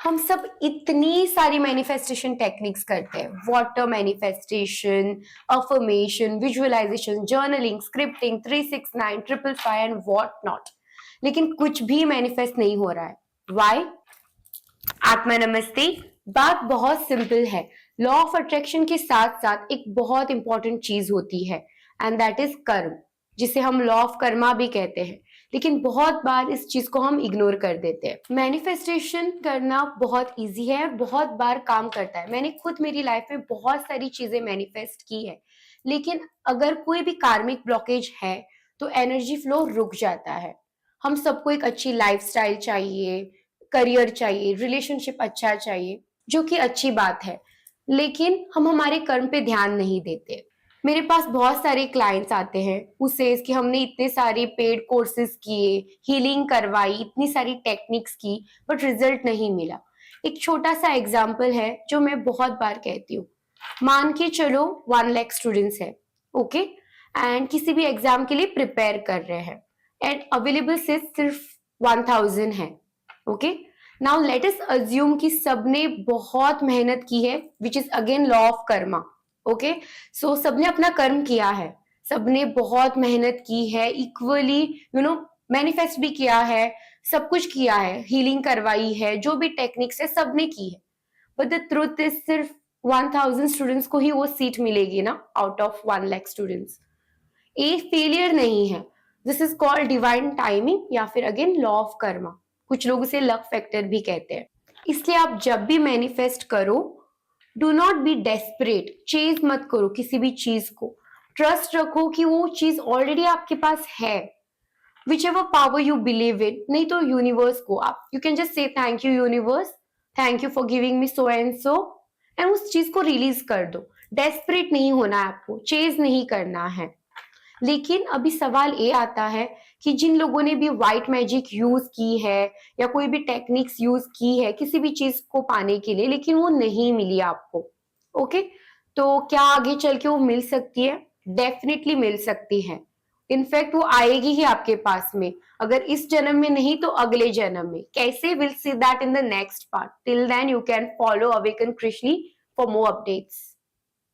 हम सब इतनी सारी मैनिफेस्टेशन टेक्निक्स करते हैं, water manifestation, affirmation, visualisation, journaling, scripting, 369, 555 and what not, लेकिन कुछ भी मैनिफेस्ट नहीं हो रहा है। व्हाई? आत्मा नमस्ते। बात बहुत सिंपल है। लॉ ऑफ अट्रैक्शन के साथ साथ एक बहुत इंपॉर्टेंट चीज होती है एंड दैट इज कर्म, जिसे हम लॉ ऑफ कर्मा भी कहते हैं। लेकिन बहुत बार इस चीज को हम इग्नोर कर देते हैं। मैनिफेस्टेशन करना बहुत इजी है, बहुत बार काम करता है। मैंने खुद मेरी लाइफ में बहुत सारी चीजें मैनिफेस्ट की है, लेकिन अगर कोई भी कार्मिक ब्लॉकेज है तो एनर्जी फ्लो रुक जाता है। हम सबको एक अच्छी लाइफस्टाइल चाहिए, करियर चाहिए, रिलेशनशिप अच्छा चाहिए, जो कि अच्छी बात है, लेकिन हम हमारे कर्म पे ध्यान नहीं देते। मेरे पास बहुत सारे क्लाइंट्स आते हैं, उसे कि हमने इतने सारे पेड कोर्सेज किए, हीलिंग करवाई, इतनी सारी टेक्निक्स की, बट रिजल्ट नहीं मिला। एक छोटा सा एग्जाम्पल है जो मैं बहुत बार कहती हूँ। मान के चलो 1 लाख स्टूडेंट्स है, ओके, एंड किसी भी एग्जाम के लिए प्रिपेयर कर रहे हैं एंड अवेलेबल सीट सिर्फ 1000 है, okay. Now let us assume कि सबने बहुत मेहनत की है, which is again law of karma, okay. So सबने अपना कर्म किया है, सबने बहुत मेहनत की है, इक्वली मैनिफेस्ट भी किया है, सब कुछ किया है, हीलिंग करवाई है, जो भी टेक्निक्स है सबने की है, बट द ट्रुथ इज सिर्फ 1000 स्टूडेंट्स को ही वो सीट मिलेगी ना, आउट ऑफ 1 लाख स्टूडेंट्स। ये फेलियर नहीं है, this is called divine timing या फिर अगेन लॉ ऑफ कर्मा। कुछ लोग उसे लक फैक्टर भी कहते हैं। इसलिए आप जब भी मैनिफेस्ट करो, do not be desperate, chase मत करो किसी भी चीज को। ट्रस्ट रखो कि वो चीज ऑलरेडी आपके पास है, which ever power you believe in. नहीं तो यूनिवर्स को आप, you can just say thank you universe, thank you for giving me so and उस चीज को रिलीज कर दो। डेस्परेट नहीं होना है आपको, चेज नहीं करना है। लेकिन अभी सवाल ये आता है कि जिन लोगों ने भी व्हाइट मैजिक यूज की है या कोई भी टेक्निक्स यूज की है किसी भी चीज को पाने के लिए, लेकिन वो नहीं मिली आपको, ओके, तो क्या आगे चल के वो मिल सकती है? डेफिनेटली मिल सकती है। इनफैक्ट वो आएगी ही आपके पास में, अगर इस जन्म में नहीं तो अगले जन्म में। कैसे? Will see that in the next part. Till then you can follow awaken Krishni for more updates.